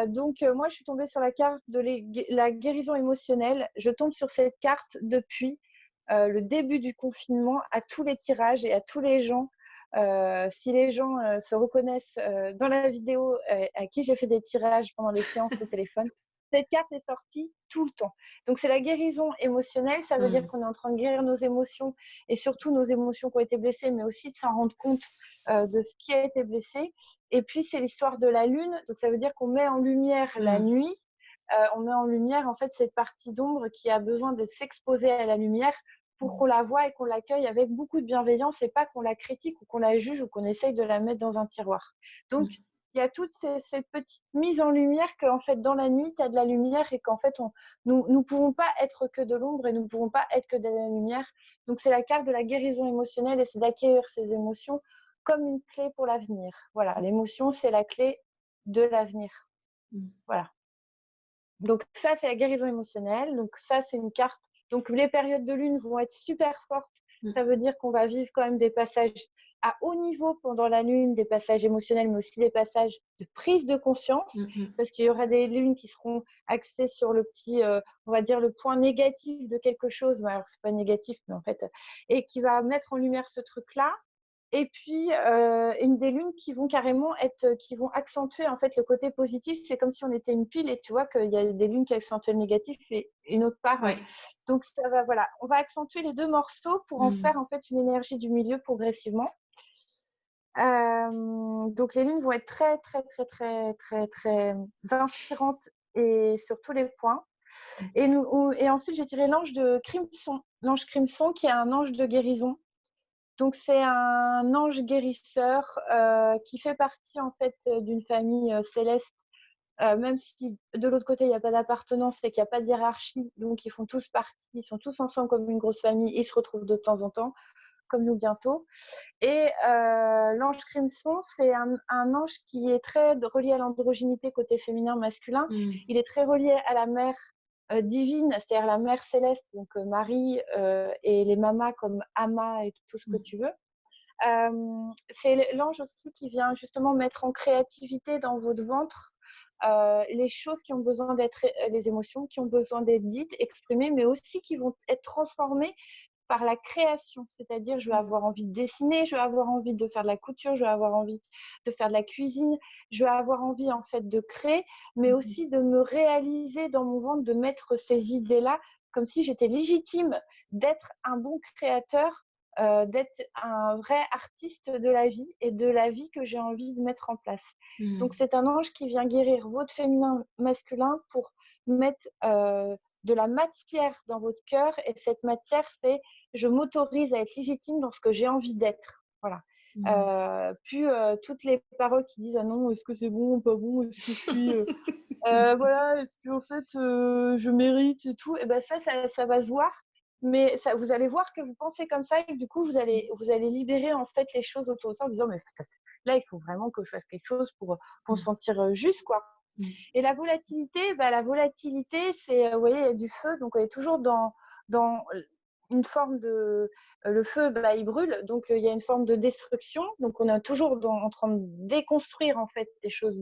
Donc, moi, je suis tombée sur la carte de la guérison émotionnelle. Je tombe sur cette carte depuis, le début du confinement à tous les tirages et à tous les gens. Si les gens, se reconnaissent, dans la vidéo, à qui j'ai fait des tirages pendant les séances au téléphone, cette carte est sortie tout le temps. Donc c'est la guérison émotionnelle, ça veut dire Mmh. qu'on est en train de guérir nos émotions et surtout nos émotions qui ont été blessées, mais aussi de s'en rendre compte, de ce qui a été blessé. Et puis c'est l'histoire de la lune, donc ça veut dire qu'on met en lumière la Mmh. nuit, on met en lumière en fait cette partie d'ombre qui a besoin de s'exposer à la lumière pour Mmh. qu'on la voie et qu'on l'accueille avec beaucoup de bienveillance et pas qu'on la critique ou qu'on la juge ou qu'on essaye de la mettre dans un tiroir. Donc Mmh. il y a toutes ces petites mises en lumière qu'en fait dans la nuit, tu as de la lumière et qu'en fait nous pouvons pas être que de l'ombre et nous ne pouvons pas être que de la lumière. Donc c'est la carte de la guérison émotionnelle et c'est d'accueillir ces émotions comme une clé pour l'avenir. Voilà, l'émotion, c'est la clé de l'avenir. Mmh. Voilà. Donc ça, c'est la guérison émotionnelle. Donc ça, c'est une carte. Donc les périodes de lune vont être super fortes. Mmh. Ça veut dire qu'on va vivre quand même des passages à haut niveau pendant la lune, des passages émotionnels, mais aussi des passages de prise de conscience, Mmh mh. parce qu'il y aura des lunes qui seront axées sur le petit, on va dire le point négatif de quelque chose. Alors c'est pas négatif, mais en fait, et qui va mettre en lumière ce truc-là. Et puis, une des lunes qui vont carrément être, qui vont accentuer en fait le côté positif. C'est comme si on était une pile et tu vois qu'il y a des lunes qui accentuent le négatif et une autre part. Ouais. Donc ça va, voilà, on va accentuer les 2 morceaux pour en Mmh. faire en fait une énergie du milieu progressivement. Donc les lunes vont être très, très, très, très, très, très inspirantes et sur tous les points. Mmh. Et ensuite j'ai tiré l'ange de Crimson. L'ange Crimson qui est un ange de guérison. Donc c'est un ange guérisseur, qui fait partie en fait, d'une famille, céleste, même si de l'autre côté il y a pas d'appartenance et qu'il y a pas de hiérarchie, donc ils font tous partie, ils sont tous ensemble comme une grosse famille, ils se retrouvent de temps en temps, comme nous bientôt. Et l'ange Crimson, c'est un ange qui est très relié à l'androgynité côté féminin, masculin. Mmh. Il est très relié à la mère, divine, c'est-à-dire la mère céleste, donc Marie, et les mamas comme Ama et tout ce que Mmh. tu veux. C'est l'ange aussi qui vient justement mettre en créativité dans votre ventre les choses qui ont besoin d'être, les émotions qui ont besoin d'être dites, exprimées, mais aussi qui vont être transformées par la création. C'est-à-dire, je vais Mmh. avoir envie de dessiner, je vais avoir envie de faire de la couture, je vais avoir envie de faire de la cuisine, je vais avoir envie en fait de créer, mais Mmh. aussi de me réaliser dans mon ventre, de mettre ces idées-là comme si j'étais légitime d'être un bon créateur, d'être un vrai artiste de la vie et de la vie que j'ai envie de mettre en place. Donc Mmh. c'est un ange qui vient guérir votre féminin masculin pour mettre de la matière dans votre cœur et cette matière, c'est je m'autorise à être légitime dans ce que j'ai envie d'être. Voilà. Mmh. plus toutes les paroles qui disent: «Ah non, est-ce que c'est bon, pas bon? Est-ce que je suis, voilà, est-ce qu'en fait, je mérite et tout?» et ben ça va se voir, mais ça vous allez voir que vous pensez comme ça et que du coup vous allez libérer en fait les choses autour de ça en disant: «Mais ça là, il faut vraiment que je fasse quelque chose pour se Mmh. sentir, juste quoi». Mmh. Et la volatilité, c'est, vous voyez, il y a du feu, donc on est toujours dans une forme de le feu, bah, il brûle, donc il y a une forme de destruction, donc on est toujours en train de déconstruire, en fait, des choses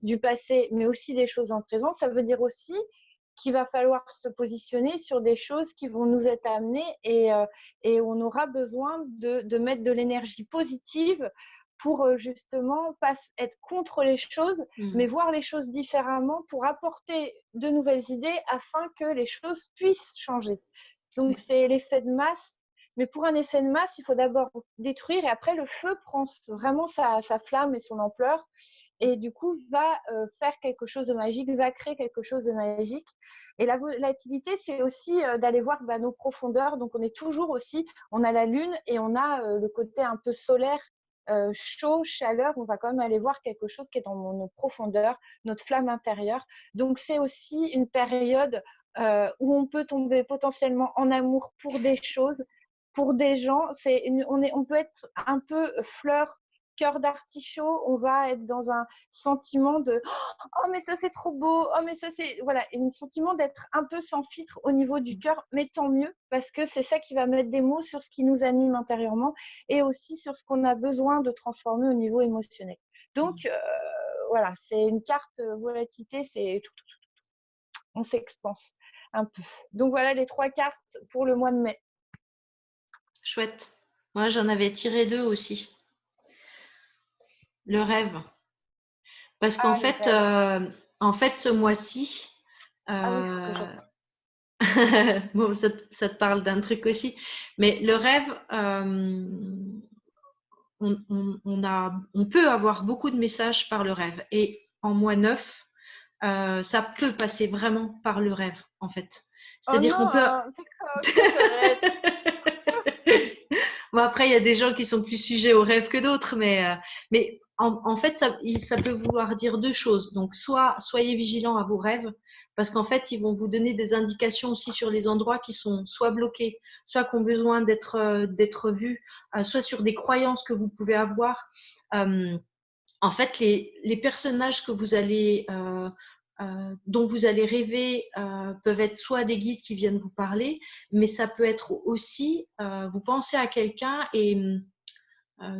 du passé, mais aussi des choses en présent. Ça veut dire aussi qu'il va falloir se positionner sur des choses qui vont nous être amenées et on aura besoin de mettre de l'énergie positive pour, justement pas être contre les choses, Mmh. mais voir les choses différemment pour apporter de nouvelles idées afin que les choses puissent changer. Donc Oui. c'est l'effet de masse, mais pour un effet de masse, il faut d'abord détruire et après le feu prend vraiment sa flamme et son ampleur et du coup va faire quelque chose de magique, va créer quelque chose de magique. Et la volatilité, c'est aussi d'aller voir nos profondeurs. Donc on est toujours aussi, on a la lune et on a le côté un peu solaire, chaud, chaleur. On va quand même aller voir quelque chose qui est dans nos profondeurs, notre flamme intérieure. Donc c'est aussi une période où on peut tomber potentiellement en amour pour des choses, pour des gens. On peut être un peu fleur, cœur d'artichaut. On va être dans un sentiment de oh mais ça c'est trop beau, oh mais ça c'est voilà, un sentiment d'être un peu sans filtre au niveau du cœur, mais tant mieux parce que c'est ça qui va mettre des mots sur ce qui nous anime intérieurement et aussi sur ce qu'on a besoin de transformer au niveau émotionnel. Donc voilà, c'est une carte volatilité, c'est on s'expanse un peu. Donc voilà les 3 cartes pour le mois de mai. Chouette. Moi, j'en avais tiré 2 aussi. Le rêve. Parce qu'en Ah le fait, rêve. ce mois-ci, Ah oui, il faut que euh, j'attende. bon, ça te parle d'un truc aussi, mais le rêve, on peut avoir beaucoup de messages par le rêve. Et en mois 9, ça peut passer vraiment par le rêve, en fait. Oh C'est-à-dire qu'on peut. non, d'accord, j'arrête. Bon, après, il y a des gens qui sont plus sujets aux rêves que d'autres, mais en fait, ça peut vouloir dire deux choses. Donc, soit soyez vigilants à vos rêves, parce qu'en fait, ils vont vous donner des indications aussi sur les endroits qui sont soit bloqués, soit qui ont besoin d'être vus, soit sur des croyances que vous pouvez avoir. Euh, En fait, les personnages que vous allez, dont vous allez rêver peuvent être soit des guides qui viennent vous parler, mais ça peut être aussi, vous pensez à quelqu'un et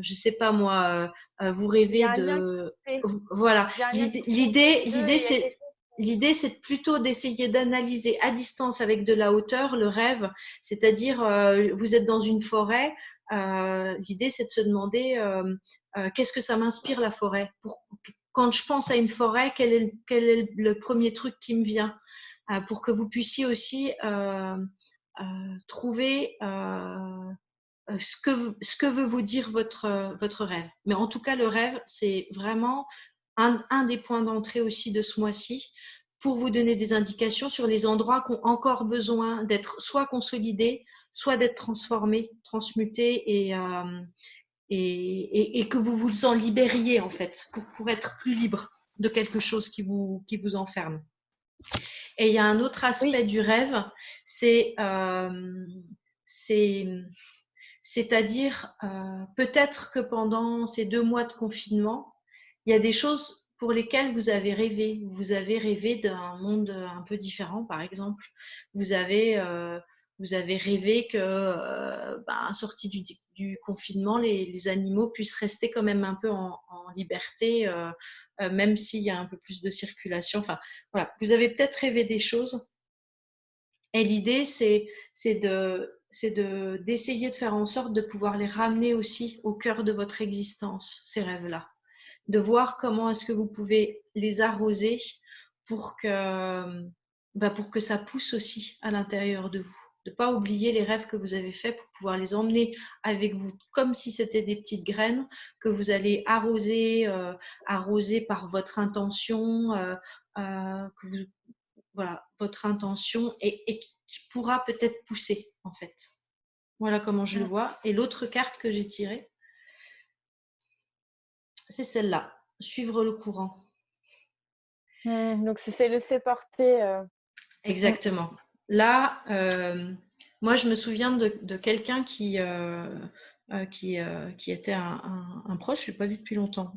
je sais pas moi, vous Il y rêvez a un lien qui de, se fait. voilà. Il y a un lien L'idée, qui se fait entre l'idée, les 2 et l'idée, il y a c'est quelque chose L'idée, c'est plutôt d'essayer d'analyser à distance avec de la hauteur le rêve, c'est-à-dire vous êtes dans une forêt. L'idée, c'est de se demander qu'est-ce que ça m'inspire la forêt. Quand je pense à une forêt, quel est le premier truc qui me vient, pour que vous puissiez aussi trouver ce que veut vous dire votre rêve. Mais en tout cas, le rêve, c'est vraiment un des points d'entrée aussi de ce mois-ci pour vous donner des indications sur les endroits qui ont encore besoin d'être soit consolidés, soit d'être transformés, transmutés et que vous vous en libériez en fait pour être plus libre de quelque chose qui vous enferme. Et il y a un autre oui, aspect du rêve, c'est c'est c'est-à-dire, peut-être que pendant ces 2 mois de confinement, il y a des choses pour lesquelles vous avez rêvé. Vous avez rêvé d'un monde un peu différent, par exemple. Vous avez, heu, vous avez rêvé que, sorti du confinement, les animaux puissent rester quand même un peu en liberté, même s'il y a un peu plus de circulation. Enfin, voilà, vous avez peut-être rêvé des choses et l'idée, d'essayer de faire en sorte de pouvoir les ramener aussi au cœur de votre existence, ces rêves-là. De voir comment est-ce que vous pouvez les arroser pour que ça pousse aussi à l'intérieur de vous. De ne pas oublier les rêves que vous avez faits pour pouvoir les emmener avec vous comme si c'était des petites graines que vous allez arroser par votre intention, que vous voilà, votre intention et qui pourra peut-être pousser en fait. Voilà comment je le mmh, vois. Et l'autre carte que j'ai tirée, c'est celle-là, suivre le courant. Donc c'est laisser porter. Mmh. Exactement. Là, moi, je me souviens de quelqu'un qui était un proche, je ne l'ai pas vu depuis longtemps.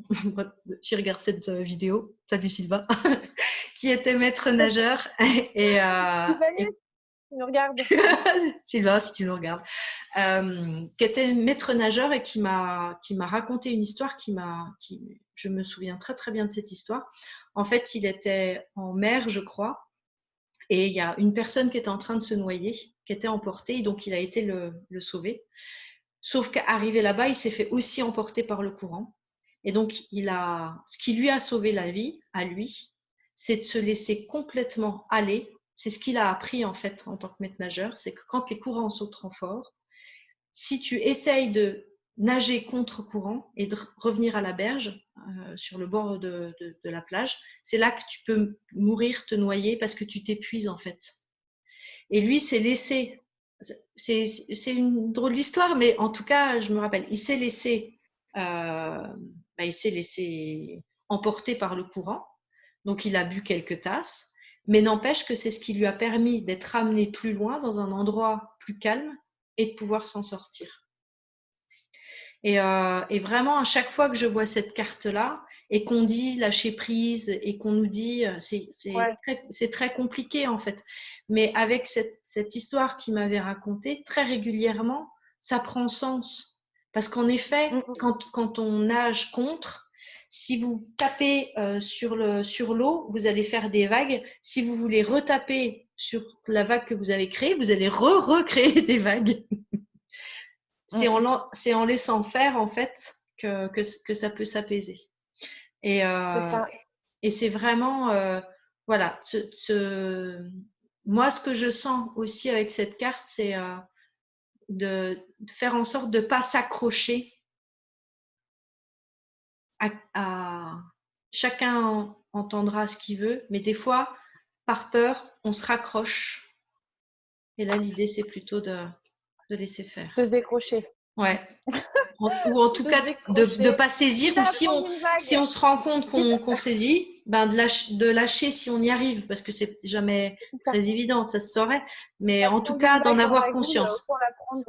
J'y regarde cette vidéo. Salut Sylvain, qui était maître nageur Sylvanus, et tu nous regardes. Sylvain, si tu nous regardes, qui était maître nageur et qui m'a raconté une histoire je me souviens très très bien de cette histoire. En fait, il était en mer, je crois, et il y a une personne qui était en train de se noyer, qui était emportée, et donc il a été le sauver. Sauf qu'arrivé là-bas, il s'est fait aussi emporter par le courant. Et donc, ce qui lui a sauvé la vie, à lui, c'est de se laisser complètement aller. C'est ce qu'il a appris, en fait, en tant que maître nageur. C'est que quand les courants sont trop forts, si tu essayes de nager contre courant et de revenir à la berge, sur le bord de la plage, c'est là que tu peux mourir, te noyer, parce que tu t'épuises, en fait. Et lui s'est laissé, c'est une drôle d'histoire, mais en tout cas, je me rappelle, il s'est laissé emporter par le courant. Donc, il a bu quelques tasses, mais n'empêche que c'est ce qui lui a permis d'être amené plus loin, dans un endroit plus calme, et de pouvoir s'en sortir. Et vraiment, à chaque fois que je vois cette carte-là et qu'on dit lâcher prise et qu'on nous dit, Ouais. c'est très compliqué en fait. Mais avec cette histoire qu'il m'avait racontée, très régulièrement, ça prend sens. Parce qu'en effet, quand on nage contre, si vous tapez sur l'eau, vous allez faire des vagues. Si vous voulez retaper sur la vague que vous avez créée, vous allez recréer des vagues. C'est en laissant faire, en fait, que ça peut s'apaiser. Et, C'est euh, ça. et c'est vraiment, voilà, moi, ce que je sens aussi avec cette carte, c'est de faire en sorte de ne pas s'accrocher à chacun entendra ce qu'il veut, mais des fois, par peur, on se raccroche. Et là, l'idée, c'est plutôt de laisser De faire. se décrocher. Ouais. Ou en tout De se cas de décrocher. pas saisir, Quitte ou à prendre une si vague. on se rend compte Quitte qu'on saisit, ben de lâcher si on y arrive, parce que c'est jamais à très évident, ça se saurait, mais en tout prendre une cas d'en vague dans avoir la gueule, conscience. autant la prendre.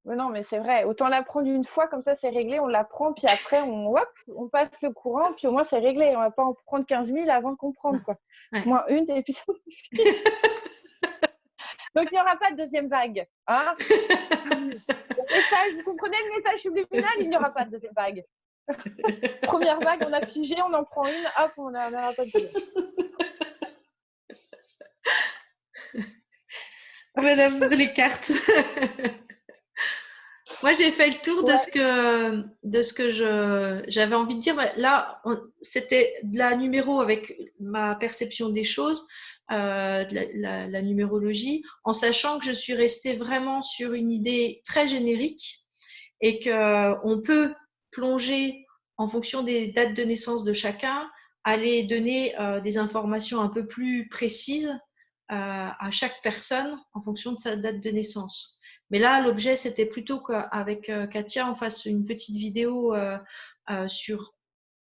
Mais non, mais c'est vrai. Autant la prendre une fois, comme ça c'est réglé, on la prend, puis après on passe le courant, puis au moins c'est réglé. On va pas en prendre 15 000 avant de comprendre, quoi. Ouais. Moins une, et puis ça suffit. Donc il n'y aura pas de deuxième vague. Hein. Le message, vous comprenez le message subliminal, il n'y aura pas de deuxième vague. Première vague, on a pigé, on en prend une, hop, on n'en aura pas de deuxième. Voilà les cartes. Moi, j'ai fait le tour Ouais. de ce que j'avais envie de dire. Là, c'était de la numéro avec ma perception des choses, de la numérologie, en sachant que je suis restée vraiment sur une idée très générique et qu'on peut plonger en fonction des dates de naissance de chacun, aller donner des informations un peu plus précises à chaque personne en fonction de sa date de naissance. Mais là, l'objet, c'était plutôt qu'avec Katia, on fasse une petite vidéo sur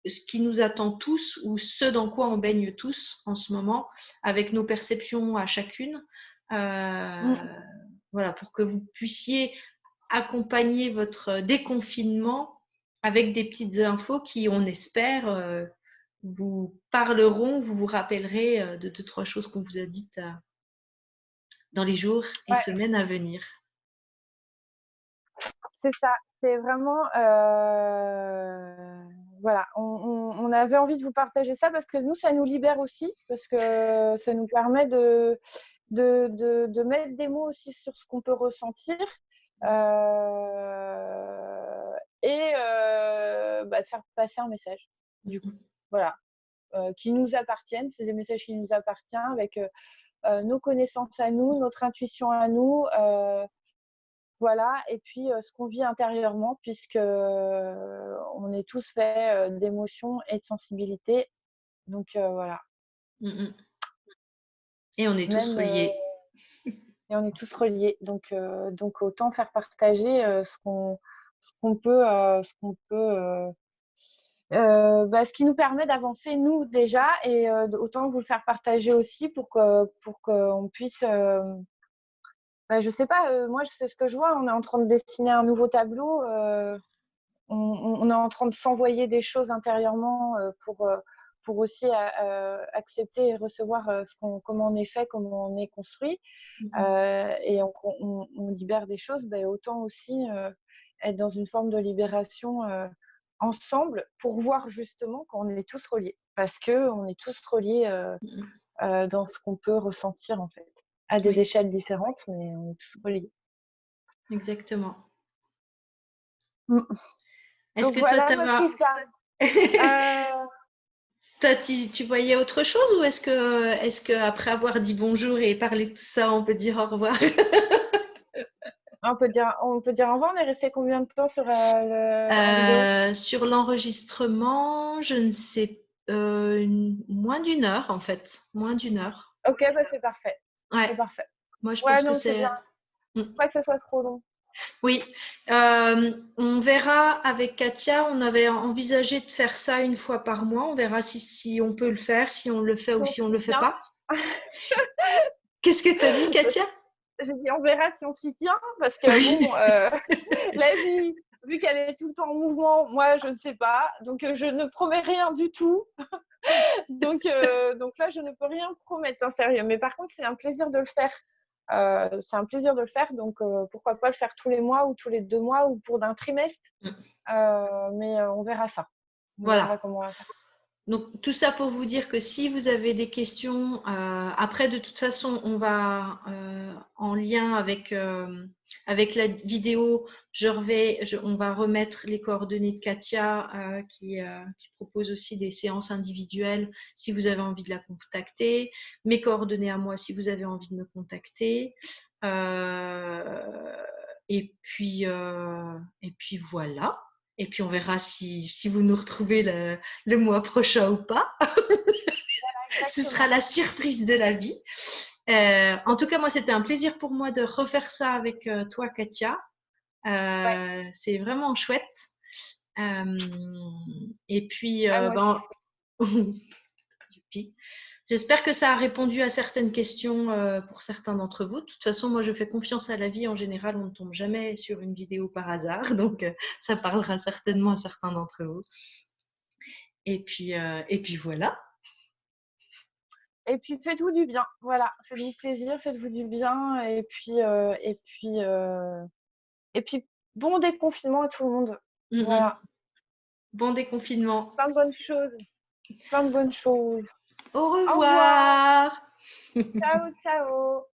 ce qui nous attend tous ou ce dans quoi on baigne tous en ce moment, avec nos perceptions à chacune. Voilà, pour que vous puissiez accompagner votre déconfinement avec des petites infos qui, on espère, vous parleront, vous vous rappellerez de 2-3 choses qu'on vous a dites dans les jours et Ouais. semaines à venir. C'est ça, c'est vraiment voilà, on avait envie de vous partager ça parce que nous, ça nous libère aussi, parce que ça nous permet de mettre des mots aussi sur ce qu'on peut ressentir et de faire passer un message, du coup. Voilà, qui nous appartiennent, c'est des messages qui nous appartiennent avec nos connaissances à nous, notre intuition à nous. Voilà, et puis ce qu'on vit intérieurement, puisque on est tous faits d'émotions et de sensibilité. Donc voilà. Et on est tous Même reliés. et on est tous reliés. Donc autant faire partager ce qu'on peut ce qui nous permet d'avancer nous déjà et autant vous le faire partager aussi pour qu'on puisse je sais pas, moi c'est ce que je vois, on est en train de dessiner un nouveau tableau, on est en train de s'envoyer des choses intérieurement pour aussi accepter et recevoir comment on est fait, comment on est construit. Et on libère des choses, autant aussi être dans une forme de libération ensemble pour voir justement qu'on est tous reliés. Parce qu'on est tous reliés dans ce qu'on peut ressentir en fait, à des Oui, échelles différentes, mais on est tous reliés. exactement. Mm. Est-ce Donc que toi, voilà, moi c'est ça. toi, tu voyais autre chose ou est-ce que après avoir dit bonjour et parlé de tout ça, on peut dire au revoir? On peut dire au revoir. On est resté combien de temps sur en vidéo? Sur l'enregistrement, je ne sais, moins d'une heure en fait, moins d'une heure. Ok, c'est parfait. Ouais, C'est parfait. moi je Ouais, pense que non, c'est bien. c'est. Mm. Faut pas que ce soit trop long. Oui, on verra avec Katia, on avait envisagé de faire ça une fois par mois, on verra si on peut le faire, si on le fait ou On si on s'y le fait tient. pas. Qu'est-ce que tu as dit, Katia? J'ai dit, on verra si on s'y tient, parce que bon, la vie, vu qu'elle est tout le temps en mouvement, moi, je ne sais pas. Donc, je ne promets rien du tout. Donc là, je ne peux rien promettre, hein, sérieux. Mais par contre, c'est un plaisir de le faire. C'est un plaisir de le faire. Donc, pourquoi pas le faire tous les mois ou tous les 2 mois ou pour d'un trimestre. Mais on verra ça. On verra Voilà. comment on va faire. Donc, tout ça pour vous dire que si vous avez des questions, après, de toute façon, on va en lien avec la vidéo, on va remettre les coordonnées de Katia qui propose aussi des séances individuelles si vous avez envie de la contacter, mes coordonnées à moi si vous avez envie de me contacter. Et puis voilà. Et puis on verra si vous nous retrouvez le mois prochain ou pas. Ce sera Exactement. la surprise de la vie. En tout cas, moi, c'était un plaisir pour moi de refaire ça avec toi, Katia. Ouais. C'est vraiment chouette. Et puis, Moi aussi. youpi. J'espère que ça a répondu à certaines questions pour certains d'entre vous. De toute façon, moi, je fais confiance à la vie. En général, on ne tombe jamais sur une vidéo par hasard. Donc, ça parlera certainement à certains d'entre vous. Et puis voilà. Et puis, faites-vous du bien. Voilà. Faites-vous plaisir, faites-vous du bien. Et puis, bon déconfinement à tout le monde. Voilà. Bon déconfinement. Plein de bonnes choses. Plein de bonnes choses. Au Au revoir. revoir. Ciao, ciao.